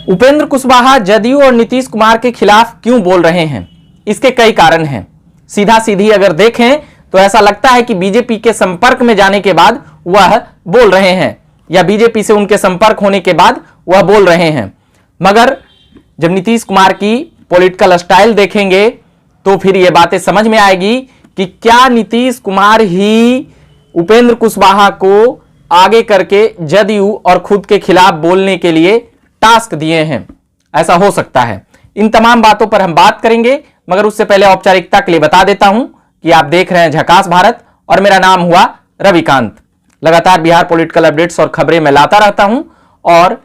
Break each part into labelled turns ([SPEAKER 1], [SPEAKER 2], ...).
[SPEAKER 1] उपेंद्र कुशवाहा जदयू और नीतीश कुमार के खिलाफ क्यों बोल रहे हैं? इसके कई कारण हैं। सीधा सीधी अगर देखें तो ऐसा लगता है कि बीजेपी के संपर्क में जाने के बाद वह बोल रहे हैं या बीजेपी से उनके संपर्क होने के बाद वह बोल रहे हैं। मगर जब नीतीश कुमार की पॉलिटिकल स्टाइल देखेंगे तो फिर यह बातें समझ में आएगी कि क्या नीतीश कुमार ही उपेंद्र कुशवाहा को आगे करके जदयू और खुद के खिलाफ बोलने के लिए टास्क दिए हैं। ऐसा हो सकता है। इन तमाम बातों पर हम बात करेंगे, मगर उससे पहले औपचारिकता के लिए बता देता हूं कि आप देख रहे हैं झकास भारत और मेरा नाम हुआ रविकांत। लगातार बिहार पॉलिटिकल अपडेट्स और खबरें मैं लाता रहता हूं और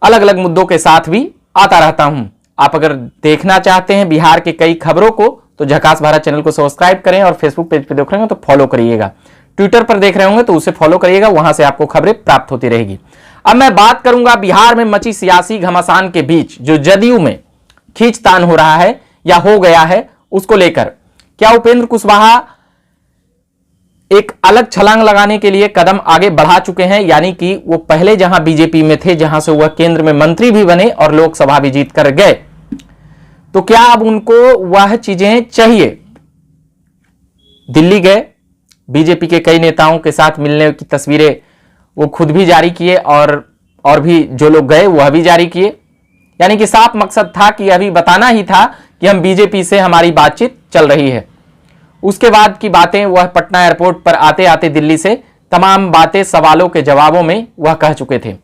[SPEAKER 1] अलग अलग मुद्दों के साथ भी आता रहता हूं। आप अगर देखना चाहते हैं बिहार के कई खबरों को तो झकास भारत चैनल को सब्सक्राइब करें और फेसबुक पेज पे देख रहे हो तो फॉलो करिएगा। ट्विटर पर देख रहे होंगे तो उसे फॉलो करिएगा, वहां से आपको खबरें प्राप्त होती रहेगी। अब मैं बात करूंगा बिहार में मची सियासी घमासान के बीच जो जदयू में खींचतान हो रहा है या हो गया है उसको लेकर। क्या उपेंद्र कुशवाहा एक अलग छलांग लगाने के लिए कदम आगे बढ़ा चुके हैं, यानी कि वो पहले जहां बीजेपी में थे, जहां से वह केंद्र में मंत्री भी बने और लोकसभा भी जीत कर गए, तो क्या अब उनको वह चीजें चाहिए? दिल्ली गए, बीजेपी के कई नेताओं के साथ मिलने की तस्वीरें वो खुद भी जारी किए और भी जो लोग गए वह भी जारी किए। यानी कि साफ मकसद था कि अभी बताना ही था कि हम बीजेपी से हमारी बातचीत चल रही है। उसके बाद की बातें वह पटना एयरपोर्ट पर आते आते दिल्ली से तमाम बातें सवालों के जवाबों में वह कह चुके थे।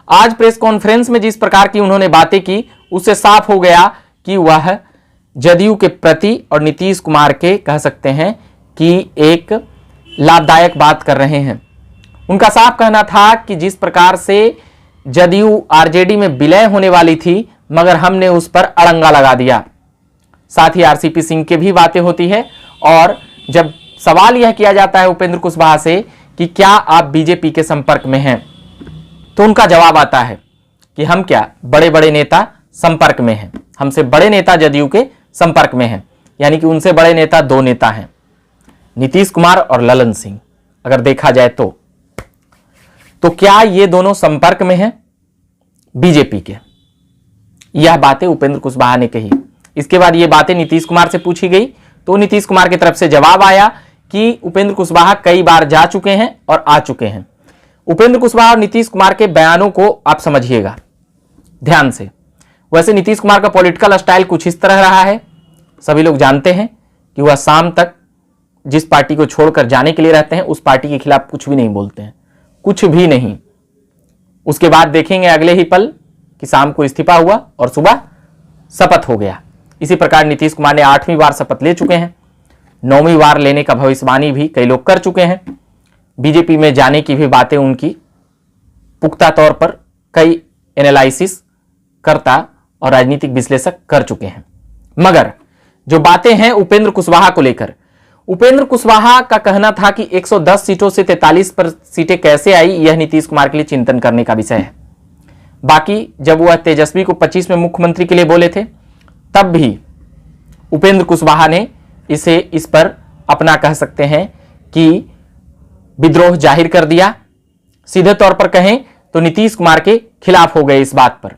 [SPEAKER 1] आज प्रेस कॉन्फ्रेंस में जिस प्रकार की उन्होंने बातें की उससे साफ हो गया कि वह जदयू के प्रति और नीतीश कुमार के कह सकते हैं कि एक लाभदायक बात कर रहे हैं। उनका साफ कहना था कि जिस प्रकार से जदयू आरजेडी में विलय होने वाली थी, मगर हमने उस पर अड़ंगा लगा दिया। साथ ही आरसीपी सिंह की भी बातें होती है और जब सवाल यह किया जाता है उपेंद्र कुशवाहा से कि क्या आप बीजेपी के संपर्क में हैं, तो उनका जवाब आता है कि हम क्या बड़े बड़े नेता संपर्क में हैं, हमसे बड़े नेता जदयू के संपर्क में हैं। यानी कि उनसे बड़े नेता दो नेता हैं, नीतीश कुमार और ललन सिंह। अगर देखा जाए तो क्या ये दोनों संपर्क में हैं बीजेपी के? यह बातें उपेंद्र कुशवाहा ने कही। इसके बाद ये बातें नीतीश कुमार से पूछी गई तो नीतीश कुमार की तरफ से जवाब आया कि उपेंद्र कुशवाहा कई बार जा चुके हैं और आ चुके हैं। उपेंद्र कुशवाहा और नीतीश कुमार के बयानों को आप समझिएगा ध्यान से। वैसे नीतीश कुमार का पॉलिटिकल स्टाइल कुछ इस तरह रहा है। सभी लोग जानते हैं कि वह शाम तक जिस पार्टी को छोड़कर जाने के लिए रहते हैं उस पार्टी के खिलाफ कुछ भी नहीं बोलते हैं, कुछ भी नहीं। उसके बाद देखेंगे अगले ही पल कि शाम को इस्तीफा हुआ और सुबह शपथ हो गया। इसी प्रकार नीतीश कुमार ने 8वीं बार शपथ ले चुके हैं, 9वीं बार लेने का भविष्यवाणी भी कई लोग कर चुके हैं। बीजेपी में जाने की भी बातें उनकी पुख्ता तौर पर कई एनालिसिस करता और राजनीतिक विश्लेषक कर चुके हैं। मगर जो बातें हैं उपेंद्र कुशवाहा को लेकर, उपेंद्र कुशवाहा का कहना था कि 110 सीटों से 43 पर सीटें कैसे आई, यह नीतीश कुमार के लिए चिंतन करने का विषय है। बाकी जब वह तेजस्वी को 25 में मुख्यमंत्री के लिए बोले थे तब भी उपेंद्र कुशवाहा ने इस पर अपना कह सकते हैं कि विद्रोह जाहिर कर दिया। सीधे तौर पर कहें तो नीतीश कुमार के खिलाफ हो गए इस बात पर,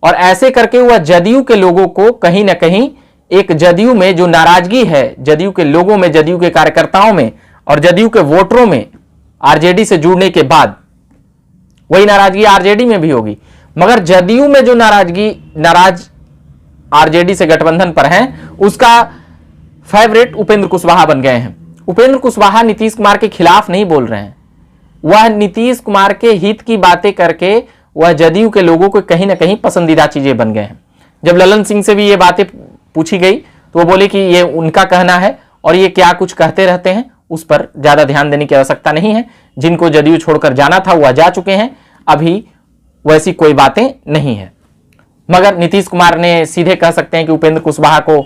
[SPEAKER 1] और ऐसे करके वह जदयू के लोगों को कहीं ना कहीं एक जदयू में जो नाराजगी है, जदयू के लोगों में, जदयू के कार्यकर्ताओं में और जदयू के वोटरों में आरजेडी से जुड़ने के बाद वही नाराजगी आरजेडी में भी होगी। मगर जदयू में जो नाराज आरजेडी से गठबंधन पर हैं, उसका फेवरेट उपेंद्र कुशवाहा बन गए हैं। उपेंद्र कुशवाहा नीतीश कुमार के खिलाफ नहीं बोल रहे हैं, वह नीतीश कुमार के हित की बातें करके वह जदयू के लोगों को कहीं ना कहीं पसंदीदा चीजें बन गए हैं। जब ललन सिंह से भी ये बातें पूछी गई तो वो बोले कि ये उनका कहना है और ये क्या कुछ कहते रहते हैं, उस पर ज्यादा ध्यान देने की आवश्यकता नहीं है। जिनको जदयू छोड़कर जाना था वह जा चुके हैं, अभी वैसी कोई बातें नहीं है। मगर नीतीश कुमार ने सीधे कह सकते हैं कि उपेंद्र कुशवाहा को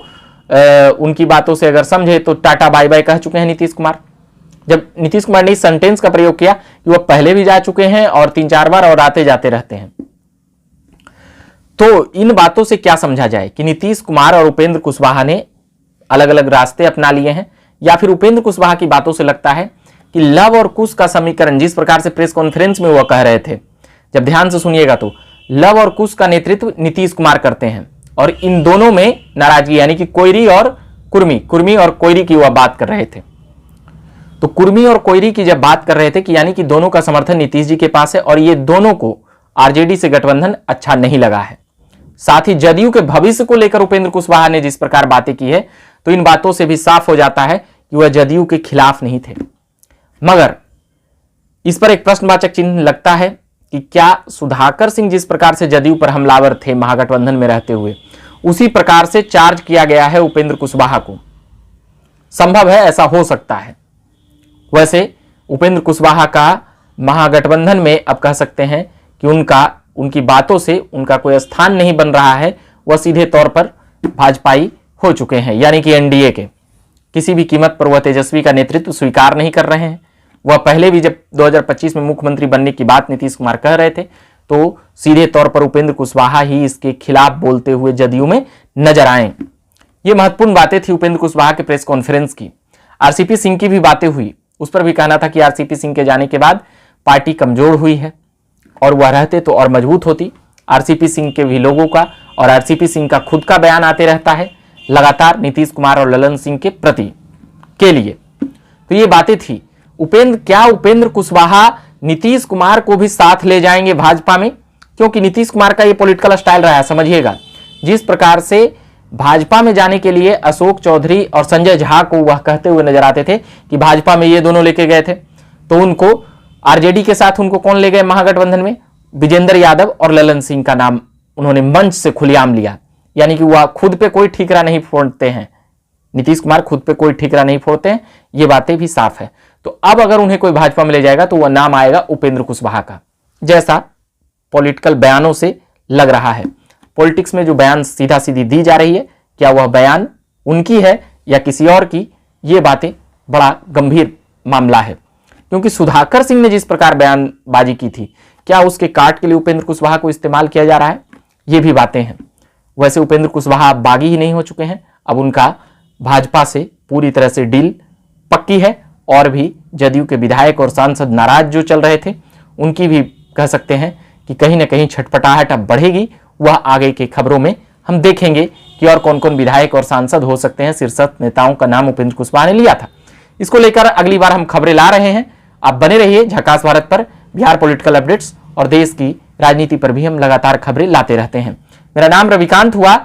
[SPEAKER 1] उनकी बातों से अगर समझे तो टाटा बाय बाय कह चुके हैं नीतीश कुमार। जब नीतीश कुमार ने इस सेंटेंस का प्रयोग किया कि वह पहले भी जा चुके हैं और 3-4 बार और आते जाते रहते हैं, तो इन बातों से क्या समझा जाए कि नीतीश कुमार और उपेंद्र कुशवाहा ने अलग अलग रास्ते अपना लिए हैं, या फिर उपेंद्र कुशवाहा की बातों से लगता है कि लव और कुश का समीकरण जिस प्रकार से प्रेस कॉन्फ्रेंस में वह कह रहे थे, जब ध्यान से सुनिएगा तो लव और कुश का नेतृत्व नीतीश कुमार करते हैं और इन दोनों में नाराजगी, यानी कि कोयरी और कुर्मी और कोयरी की वह बात कर रहे थे। तो कुर्मी और कोयरी की जब बात कर रहे थे कि यानी कि दोनों का समर्थन नीतीश जी के पास है और ये दोनों को आरजेडी से गठबंधन अच्छा नहीं लगा है। साथ ही जदयू के भविष्य को लेकर उपेंद्र कुशवाहा ने जिस प्रकार बातें की है, तो इन बातों से भी साफ हो जाता है कि वह जदयू के खिलाफ नहीं थे। मगर इस पर एक प्रश्नवाचक चिन्ह लगता है कि क्या सुधाकर सिंह जिस प्रकार से जदयू पर हमलावर थे महागठबंधन में रहते हुए, उसी प्रकार से चार्ज किया गया है उपेंद्र कुशवाहा को? संभव है, ऐसा हो सकता है। वैसे उपेंद्र कुशवाहा का महागठबंधन में अब कह सकते हैं कि उनकी बातों से उनका कोई स्थान नहीं बन रहा है। वह सीधे तौर पर भाजपाई हो चुके हैं, यानी कि एनडीए के। किसी भी कीमत पर वह तेजस्वी का नेतृत्व स्वीकार नहीं कर रहे हैं। वह पहले भी जब 2025 में मुख्यमंत्री बनने की बात नीतीश कुमार कह रहे थे, तो सीधे तौर पर उपेंद्र कुशवाहा ही इसके खिलाफ बोलते हुए जदयू में नजर आए। ये महत्वपूर्ण बातें थी उपेंद्र कुशवाहा के प्रेस कॉन्फ्रेंस की। आरसीपी सिंह की भी बातें हुई, उस पर भी कहना था कि आरसीपी सिंह के जाने के बाद पार्टी कमजोर हुई है और वह रहते तो और मजबूत होती। आरसीपी सिंह के भी लोगों का और आरसीपी सिंह का खुद का बयान आते रहता है लगातार नीतीश कुमार और ललन सिंह के प्रति के लिए। तो ये बातें थी। क्या उपेंद्र कुशवाहा नीतीश कुमार को भी साथ ले जाएंगे भाजपा में? क्योंकि नीतीश कुमार का ये पॉलिटिकल स्टाइल रहा है, समझिएगा। जिस प्रकार से भाजपा में जाने के लिए अशोक चौधरी और संजय झा को वह कहते हुए नजर आते थे कि भाजपा में ये दोनों लेके गए थे, तो उनको आरजेडी के साथ उनको कौन ले गए महागठबंधन में? विजेंद्र यादव और ललन सिंह का नाम उन्होंने मंच से खुलेआम लिया। यानी कि वह खुद पे कोई ठीकरा नहीं फोड़ते हैं, नीतीश कुमार खुद पे कोई ठीकरा नहीं फोड़ते हैं, ये बातें भी साफ है। तो अब अगर उन्हें कोई भाजपा में ले जाएगा तो वह नाम आएगा उपेंद्र कुशवाहा का, जैसा पॉलिटिकल बयानों से लग रहा है। पॉलिटिक्स में जो बयान सीधा सीधी दी जा रही है, क्या वह बयान उनकी है या किसी और की, ये बातें बड़ा गंभीर मामला है। क्योंकि सुधाकर सिंह ने जिस प्रकार बयानबाजी की थी, क्या उसके काट के लिए उपेंद्र कुशवाहा को इस्तेमाल किया जा रहा है? ये भी बातें हैं। वैसे उपेंद्र कुशवाहा बागी ही नहीं हो चुके हैं, अब उनका भाजपा से पूरी तरह से डील पक्की है और भी जदयू के विधायक और सांसद नाराज जो चल रहे थे, उनकी भी कह सकते हैं कि कहीं ना कहीं छटपटाहट अब बढ़ेगी। वह आगे की खबरों में हम देखेंगे कि और कौन कौन विधायक और सांसद हो सकते हैं। शीर्ष नेताओं का नाम उपेंद्र कुशवाहा ने लिया था। इसको लेकर अगली बार हम खबरें ला रहे हैं। आप बने रहिए झकास भारत पर। बिहार पॉलिटिकल अपडेट्स और देश की राजनीति पर भी हम लगातार खबरें लाते रहते हैं। मेरा नाम रविकांत हुआ।